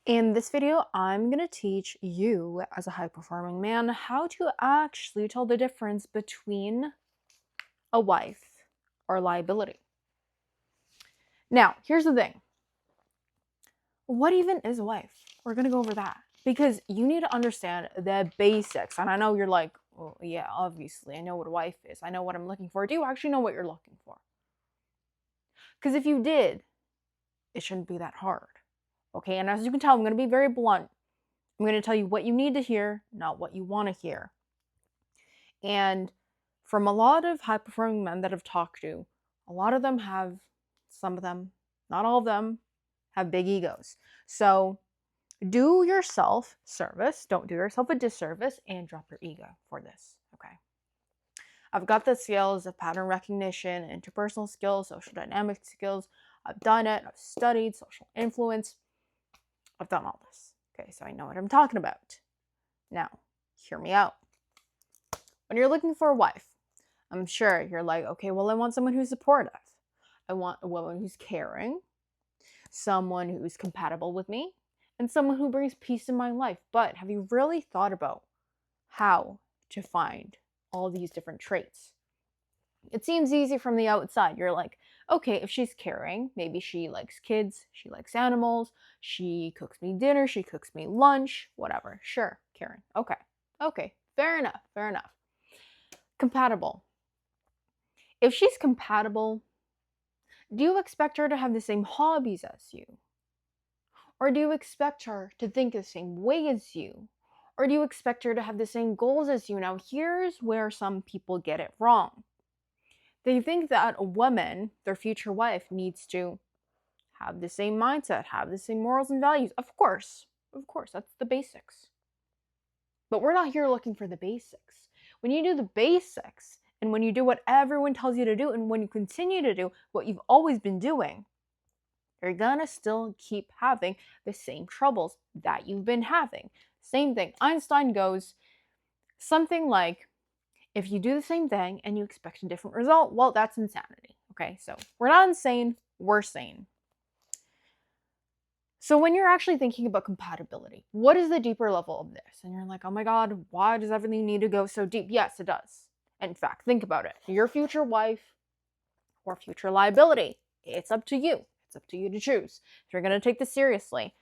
In this video, I'm going to teach you, as a high-performing man, how to actually tell the difference between a wife or liability. Now, here's the thing. What even is a wife? We're going to go over that because you need to understand the basics. And I know you're like, well, yeah, obviously, I know what a wife is. I know what I'm looking for. Do you actually know what you're looking for? Because if you did, it shouldn't be that hard. Okay, and as you can tell, I'm going to be very blunt. I'm going to tell you what you need to hear, not what you want to hear. And from a lot of high performing men that I've talked to, a lot of them have, some of them, not all of them, have big egos. So do yourself service, don't do yourself a disservice, and drop your ego for this. Okay. I've got the skills of pattern recognition, interpersonal skills, social dynamic skills. I've done it, I've studied social influence. I've done all this. Okay, so I know what I'm talking about. Now, hear me out. When you're looking for a wife, I'm sure you're like, okay, well, I want someone who's supportive. I want a woman who's caring, someone who's compatible with me, and someone who brings peace in my life. But have you really thought about how to find all these different traits? It seems easy from the outside. You're like, okay, if she's caring, maybe she likes kids, she likes animals, she cooks me dinner, she cooks me lunch, whatever. Sure, caring. Okay, fair enough. Compatible. If she's compatible, do you expect her to have the same hobbies as you? Or do you expect her to think the same way as you? Or do you expect her to have the same goals as you? Now, here's where some people get it wrong. They think that a woman, their future wife, needs to have the same mindset, have the same morals and values. Of course, that's the basics. But we're not here looking for the basics. When you do the basics, and when you do what everyone tells you to do, and when you continue to do what you've always been doing, you're gonna still keep having the same troubles that you've been having. Same thing. Einstein goes something like, if you do the same thing and you expect a different result, well, that's insanity. Okay, so we're not insane, we're sane. So when you're actually thinking about compatibility, what is the deeper level of this? And you're like, oh my God, why does everything need to go so deep? Yes, it does. In fact, think about it. Your future wife or future liability, it's up to you. It's up to you to choose if you're going to take this seriously,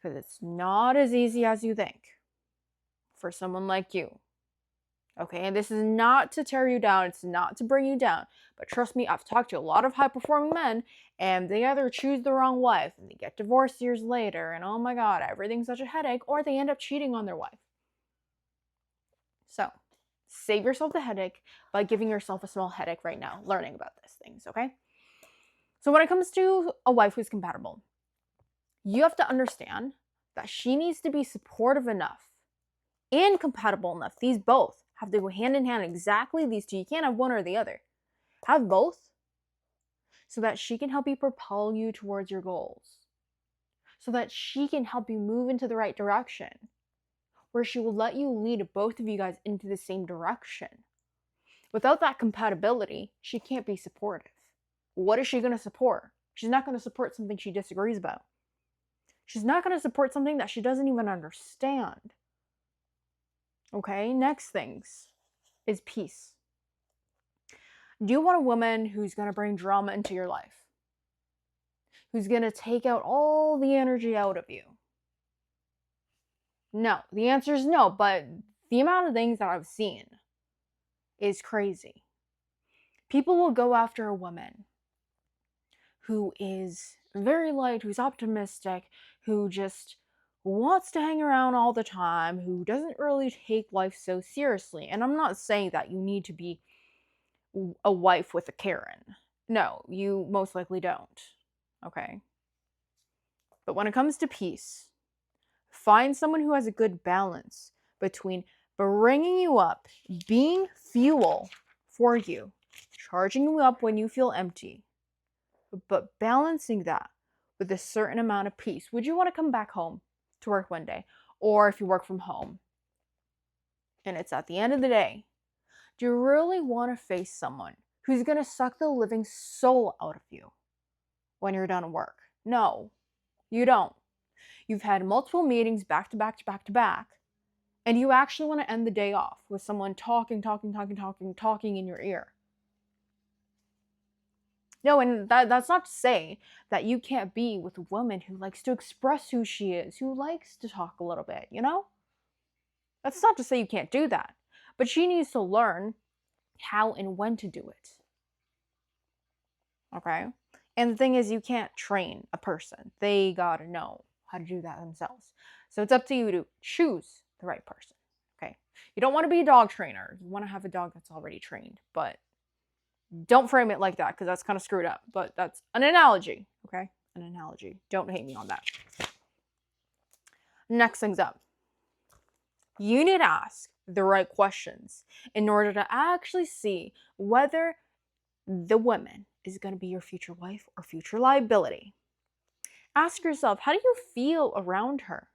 because it's not as easy as you think for someone like you. Okay, and this is not to tear you down, it's not to bring you down, but trust me, I've talked to a lot of high-performing men, and they either choose the wrong wife, and they get divorced years later, and oh my God, everything's such a headache, or they end up cheating on their wife. So, save yourself the headache by giving yourself a small headache right now, learning about these things, okay? So when it comes to a wife who's compatible, you have to understand that she needs to be supportive enough and compatible enough. These both have to go hand in hand, exactly these two. You can't have one or the other. Have both so that she can help you propel you towards your goals, so that she can help you move into the right direction, where she will let you lead both of you guys into the same direction. Without that compatibility, she can't be supportive. What is she going to support? She's not going to support something she disagrees about. She's not going to support something that she doesn't even understand. Okay, next things is peace. Do you want a woman who's going to bring drama into your life? Who's going to take out all the energy out of you? No, the answer is no, but the amount of things that I've seen is crazy. People will go after a woman who is very light, who's optimistic, who just wants to hang around all the time, who doesn't really take life so seriously. And I'm not saying that you need to be a wife with a Karen. No, you most likely don't. Okay? But when it comes to peace, find someone who has a good balance between bringing you up, being fuel for you, charging you up when you feel empty, but balancing that with a certain amount of peace. Would you want to come back home to work one day? Or if you work from home and it's at the end of the day, do you really want to face someone who's going to suck the living soul out of you when you're done at work? No, you don't. You've had multiple meetings back to back to back to back, and you actually want to end the day off with someone talking in your ear. No, and that's not to say that you can't be with a woman who likes to express who she is, who likes to talk a little bit, you know? That's not to say you can't do that, but she needs to learn how and when to do it. Okay? And the thing is, you can't train a person. They gotta know how to do that themselves. So it's up to you to choose the right person. Okay? You don't want to be a dog trainer. You want to have a dog that's already trained, but don't frame it like that because that's kind of screwed up. But that's an analogy. Okay? An analogy. Don't hate me on that. Next thing's up. You need to ask the right questions in order to actually see whether the woman is going to be your future wife or future liability. Ask yourself, how do you feel around her?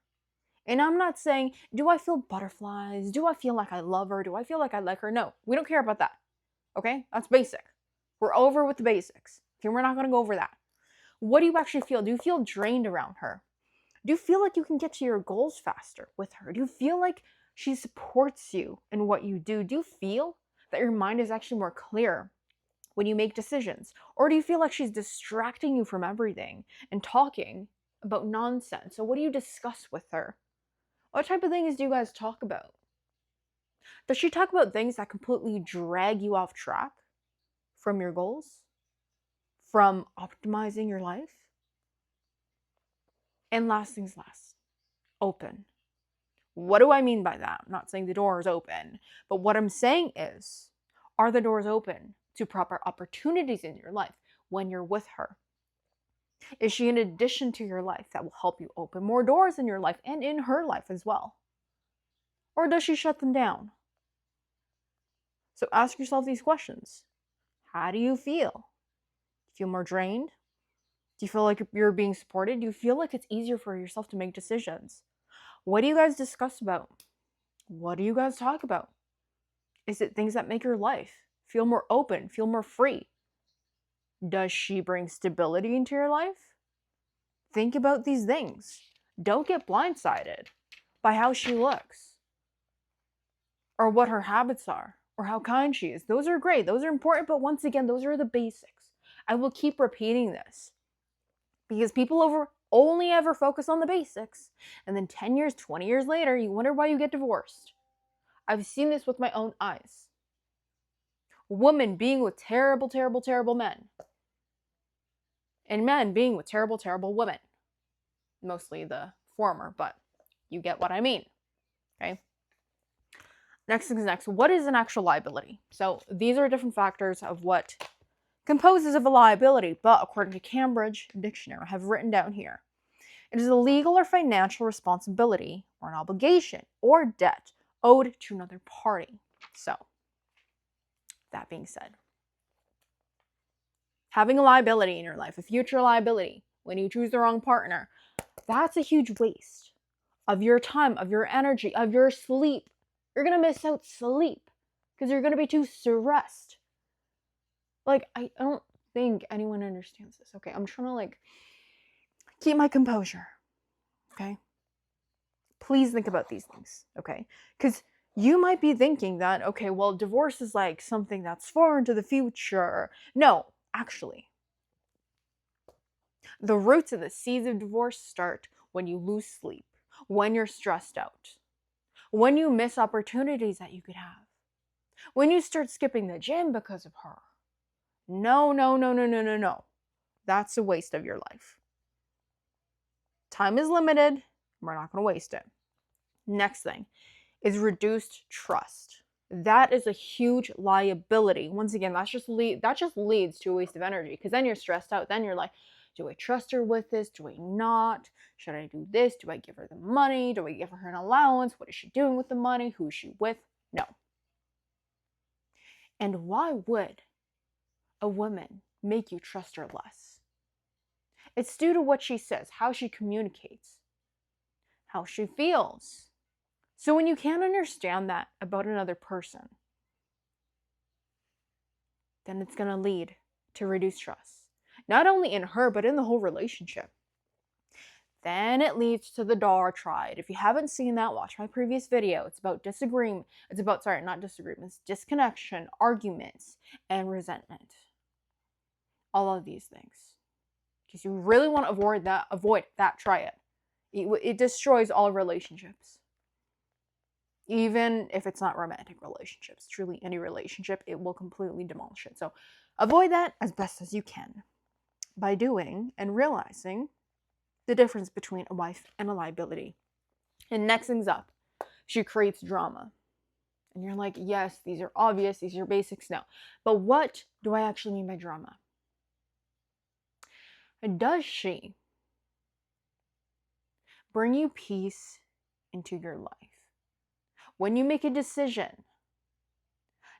And I'm not saying, do I feel butterflies? Do I feel like I love her? Do I feel like I like her? No, we don't care about that. Okay? That's basic. We're over with the basics. Okay, we're not going to go over that. What do you actually feel? Do you feel drained around her? Do you feel like you can get to your goals faster with her? Do you feel like she supports you in what you do? Do you feel that your mind is actually more clear when you make decisions? Or do you feel like she's distracting you from everything and talking about nonsense? So what do you discuss with her? What type of things do you guys talk about? Does she talk about things that completely drag you off track from your goals? From optimizing your life? And last things last, open. What do I mean by that? I'm not saying the door is open, but what I'm saying is, are the doors open to proper opportunities in your life when you're with her? Is she an addition to your life that will help you open more doors in your life and in her life as well? Or does she shut them down? So ask yourself these questions. How do you feel? Do you feel more drained? Do you feel like you're being supported? Do you feel like it's easier for yourself to make decisions? What do you guys discuss about? What do you guys talk about? Is it things that make your life feel more open, feel more free? Does she bring stability into your life? Think about these things. Don't get blindsided by how she looks or what her habits are or how kind she is. Those are great. Those are important. But once again, those are the basics. I will keep repeating this because people only ever focus on the basics. And then 10 years, 20 years later, you wonder why you get divorced. I've seen this with my own eyes. Women being with terrible, terrible, terrible men. And men being with terrible, terrible women. Mostly the former, but you get what I mean. Okay? Next thing's next. What is an actual liability? So these are different factors of what composes of a liability, but according to Cambridge Dictionary, I have written down here. It is a legal or financial responsibility or an obligation or debt owed to another party. So, that being said, having a liability in your life, a future liability, when you choose the wrong partner, that's a huge waste of your time, of your energy, of your sleep. You're going to miss out sleep because you're going to be too stressed. Like, I don't think anyone understands this. Okay, I'm trying to keep my composure. Okay? Please think about these things. Okay? Because you might be thinking that, okay, well, divorce is like something that's far into the future. No, actually. The roots of the seeds of divorce start when you lose sleep, when you're stressed out, when you miss opportunities that you could have, when you start skipping the gym because of her. No, no, no, no, no, no, no. That's a waste of your life. Time is limited. We're not going to waste it. Next thing is reduced trust. That is a huge liability. Once again, that just leads to a waste of energy because then you're stressed out. Then you're like, do I trust her with this? Do I not? Should I do this? Do I give her the money? Do I give her an allowance? What is she doing with the money? Who is she with? No. And why would a woman make you trust her less? It's due to what she says, how she communicates, how she feels. So when you can't understand that about another person, then it's going to lead to reduced trust. Not only in her, but in the whole relationship. then it leads to the DAR triad. If you haven't seen that, watch my previous video. It's about disagreement. It's about, sorry, not disagreements, disconnection, arguments, and resentment. All of these things. Because you really want to avoid that triad. It destroys all relationships. Even if it's not romantic relationships, truly any relationship, it will completely demolish it. So avoid that as best as you can by doing and realizing the difference between a wife and a liability. And next thing's up, she creates drama. And you're like, yes, these are obvious, these are basics now. But what do I actually mean by drama? Does she bring you peace into your life? When you make a decision,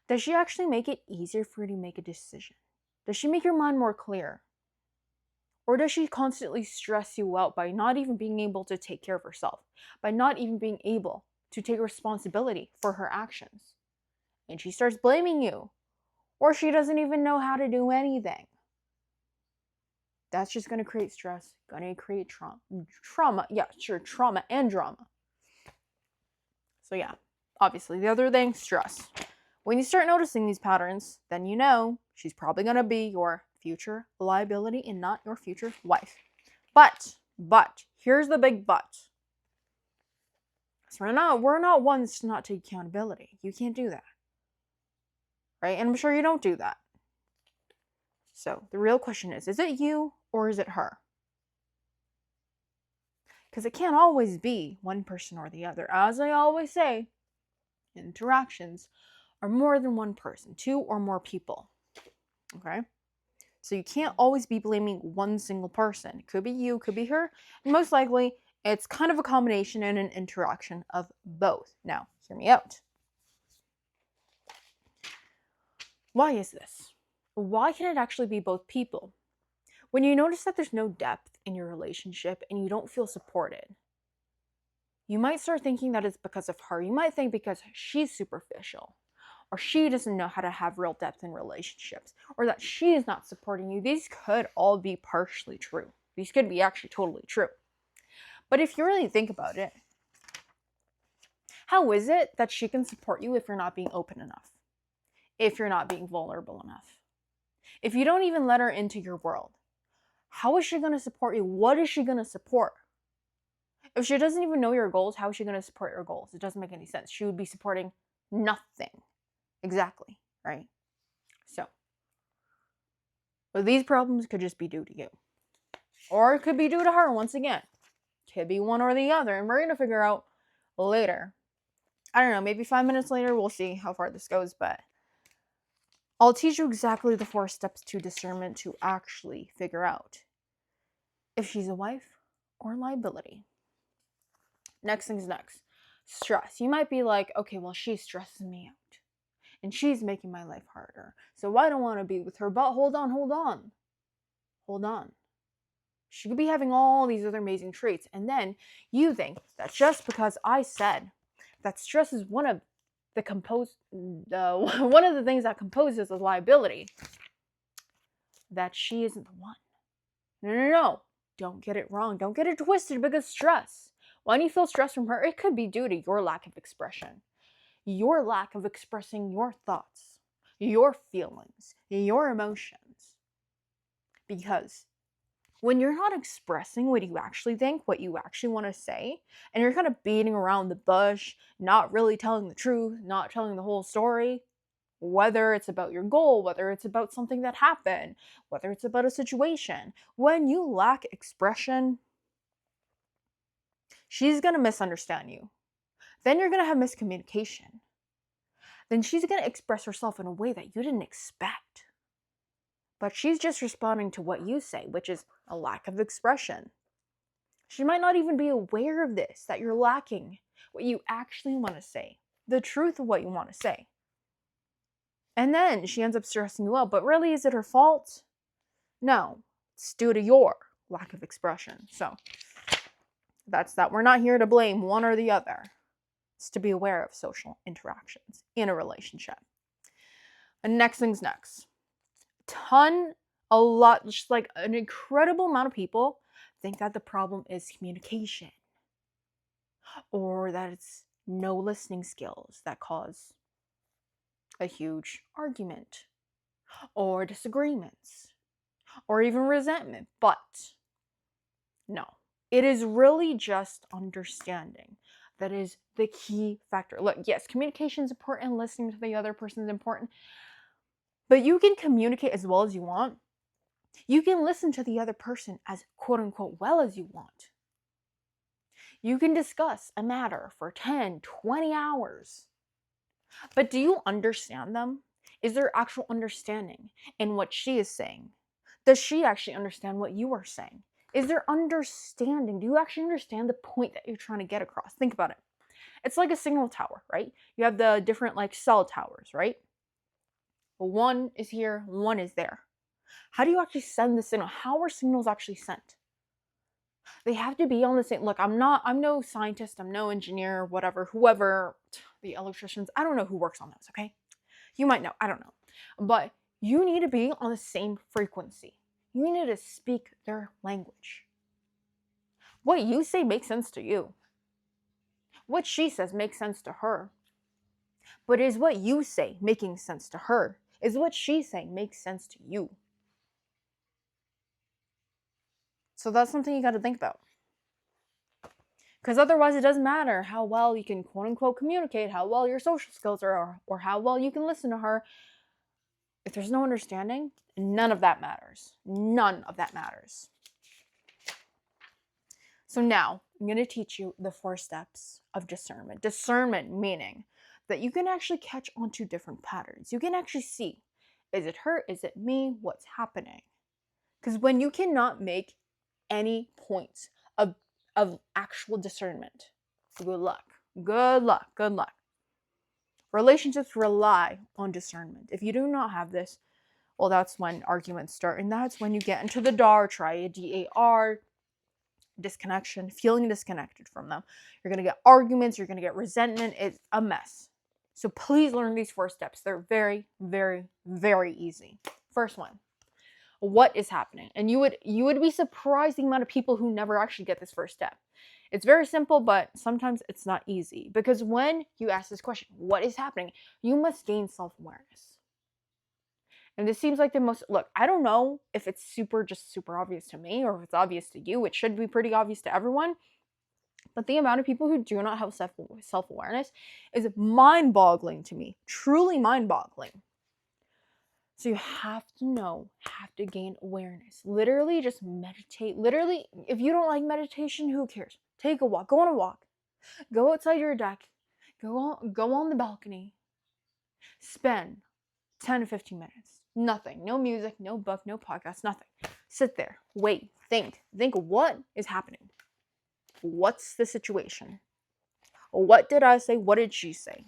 does she actually make it easier for you to make a decision? Does she make your mind more clear? Or does she constantly stress you out by not even being able to take care of herself? By not even being able to take responsibility for her actions? And she starts blaming you. Or she doesn't even know how to do anything. That's just going to create stress, going to create trauma. Yeah, sure, trauma and drama. So yeah, obviously the other thing, stress. When you start noticing these patterns, then you know she's probably going to be your future liability and not your future wife. But, here's the big but. So we're not ones to not take accountability. You can't do that. Right? And I'm sure you don't do that. So the real question is it you or is it her? Because it can't always be one person or the other. As I always say, interactions are more than one person, two or more people. Okay? So you can't always be blaming one single person. It could be you, could be her, and most likely it's kind of a combination and an interaction of both. Now, hear me out. Why is this? Why can it actually be both people? When you notice that there's no depth in your relationship and you don't feel supported, you might start thinking that it's because of her. You might think because she's superficial, or she doesn't know how to have real depth in relationships, or that she is not supporting you. These could all be partially true. These could be actually totally true. But if you really think about it, how is it that she can support you if you're not being open enough? If you're not being vulnerable enough? If you don't even let her into your world, how is she going to support you? What is she going to support? If she doesn't even know your goals, how is she going to support your goals? It doesn't make any sense. She would be supporting nothing. Exactly, right? So, but these problems could just be due to you. Or it could be due to her once again. Could be one or the other. And we're going to figure out later. I don't know, maybe 5 minutes later, we'll see how far this goes. But I'll teach you exactly the 4 steps to discernment to actually figure out if she's a wife or a liability. Next thing's next. Stress. You might be like, okay, well, she stresses me out. And she's making my life harder. So I don't want to be with her. But hold on. She could be having all these other amazing traits. And then you think that just because I said that stress is one of the things that composes a liability, that she isn't the one. No. Don't get it wrong. Don't get it twisted, because stress, when you feel stress from her, it could be due to your lack of expression. Your lack of expressing your thoughts, your feelings, your emotions. Because when you're not expressing what you actually think, what you actually want to say, and you're kind of beating around the bush, not really telling the truth, not telling the whole story, whether it's about your goal, whether it's about something that happened, whether it's about a situation, when you lack expression, she's going to misunderstand you. Then you're going to have miscommunication. Then she's going to express herself in a way that you didn't expect. But she's just responding to what you say, which is a lack of expression. She might not even be aware of this, that you're lacking what you actually want to say, the truth of what you want to say. And then she ends up stressing you out. But really, is it her fault? No, it's due to your lack of expression. So that's that. We're not here to blame one or the other. It's to be aware of social interactions in a relationship. And next thing's next. A lot, just like an incredible amount of people think that the problem is communication, or that it's no listening skills that cause a huge argument, or disagreements, or even resentment. But no, it is really just understanding that is the key factor. Look, yes, communication is important, listening to the other person is important, but you can communicate as well as you want. You can listen to the other person as quote unquote well as you want. You can discuss a matter for 10, 20 hours. But do you understand them? Is there actual understanding in what she is saying? Does she actually understand what you are saying? Is there understanding? Do you actually understand the point that you're trying to get across? Think about it. It's like a signal tower, right? You have the different like cell towers, right? One is here, one is there. How do you actually send the signal? How are signals actually sent? They have to be on the same. Look, I'm no scientist, I'm no engineer, whatever, whoever, the electricians, I don't know who works on those, okay? You might know, I don't know. But you need to be on the same frequency. You need to speak their language. What you say makes sense to you. What she says makes sense to her. But is what you say making sense to her? Is what she's saying makes sense to you? So that's something you got to think about. Because otherwise, it doesn't matter how well you can quote unquote communicate, how well your social skills are, or how well you can listen to her. If there's no understanding, none of that matters. None of that matters. So now I'm going to teach you the 4 steps of discernment. Discernment meaning that you can actually catch onto different patterns. You can actually see, is it her? Is it me? What's happening? Because when you cannot make any points of actual discernment, good luck. Good luck. Good luck. Relationships rely on discernment. If you do not have this, well, that's when arguments start. And that's when you get into the DAR triad, DAR, disconnection, feeling disconnected from them. You're going to get arguments. You're going to get resentment. It's a mess. So please learn these 4 steps. They're very, very, very easy. First one. What is happening? And you would be surprised the amount of people who never actually get this first step. It's very simple, but sometimes it's not easy. Because when you ask this question, what is happening? You must gain self-awareness. And this seems like the most, look, I don't know if it's super obvious to me or if it's obvious to you. It should be pretty obvious to everyone. But the amount of people who do not have self-awareness is mind-boggling to me. Truly mind-boggling. So you have to gain awareness. Literally just meditate. Literally, if you don't like meditation, who cares? Take a walk. Go on a walk. Go outside your deck. Go on the balcony. Spend 10 to 15 minutes. Nothing. No music, no book, no podcast, nothing. Sit there. Wait. Think. Think what is happening. What's the situation? What did I say? What did she say?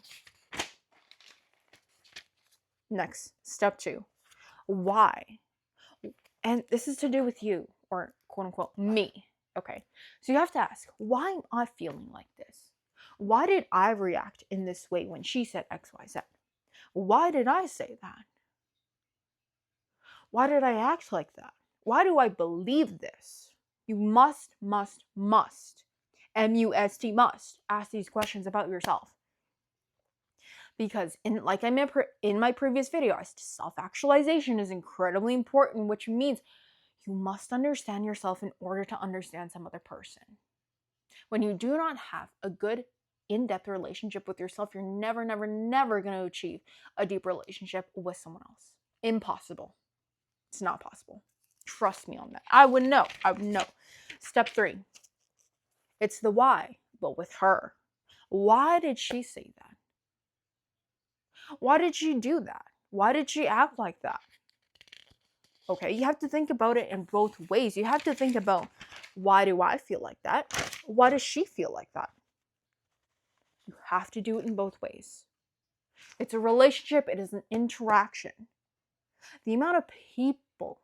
Next, step 2. Why? And this is to do with you, or quote unquote me. Okay. So you have to ask, why am I feeling like this? Why did I react in this way when she said XYZ? Why did I say that? Why did I act like that? Why do I believe this? You must, M-U-S-T, must ask these questions about yourself. Because in my previous video, self-actualization is incredibly important, which means you must understand yourself in order to understand some other person. When you do not have a good in-depth relationship with yourself, you're never going to achieve a deep relationship with someone else. Impossible. It's not possible. Trust me on that. I would know. Step 3. It's the why, but with her. Why did she say that? Why did she do that? Why did she act like that? Okay, you have to think about it in both ways. You have to think about, why do I feel like that? Why does she feel like that? You have to do it in both ways. It's a relationship. It is an interaction. The amount of people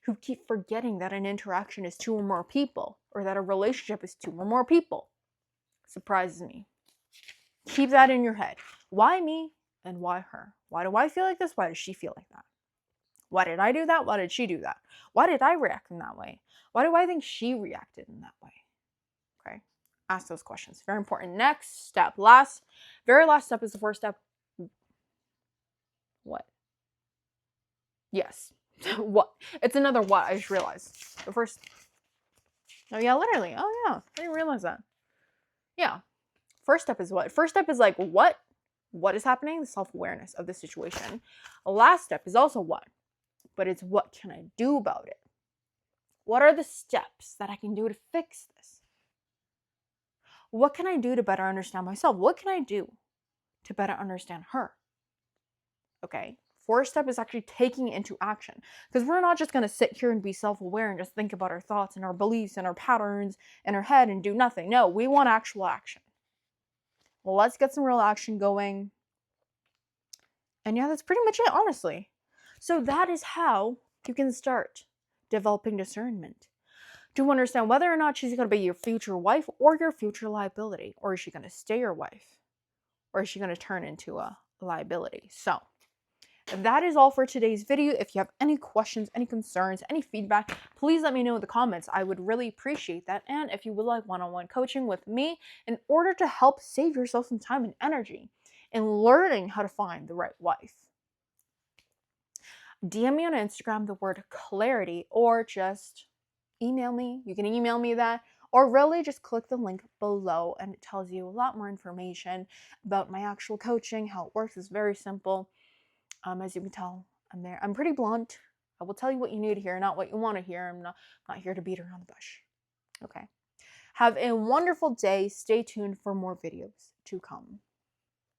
who keep forgetting that an interaction is 2 or more people, or that a relationship is 2 or more people, surprises me. Keep that in your head. Why me and why her? Why do I feel like this? Why does she feel like that? Why did I do that? Why did she do that? Why did I react in that way? Why do I think she reacted in that way? Okay. Ask those questions. Very important. Next step. Very last step is the first step. What? Yes. What? It's another what. I just realized. The first. Oh, yeah, literally. Oh, yeah. I didn't realize that. Yeah. First step is what? First step is like what? What is happening? The self-awareness of the situation. Last step is also what? But it's what can I do about it? What are the steps that I can do to fix this? What can I do to better understand myself? What can I do to better understand her? Okay. Fourth step is actually taking it into action, because we're not just going to sit here and be self-aware and just think about our thoughts and our beliefs and our patterns in our head and do nothing. No, we want actual action. Well, let's get some real action going. And yeah, that's pretty much it, honestly. So that is how you can start developing discernment to understand whether or not she's going to be your future wife or your future liability. Or is she going to stay your wife? Or is she going to turn into a liability? So that is all for today's video. If you have any questions, any concerns, any feedback, please let me know in the comments. I would really appreciate that. And if you would like one-on-one coaching with me in order to help save yourself some time and energy in learning how to find the right wife, DM me on Instagram the word clarity, or just email me. You can email me that, or really just click the link below and it tells you a lot more information about my actual coaching. How it works is very simple. As you can tell, I'm pretty blunt. I will tell you what you need to hear, not what you want to hear. I'm not here to beat around the bush. Okay. Have a wonderful day. Stay tuned for more videos to come.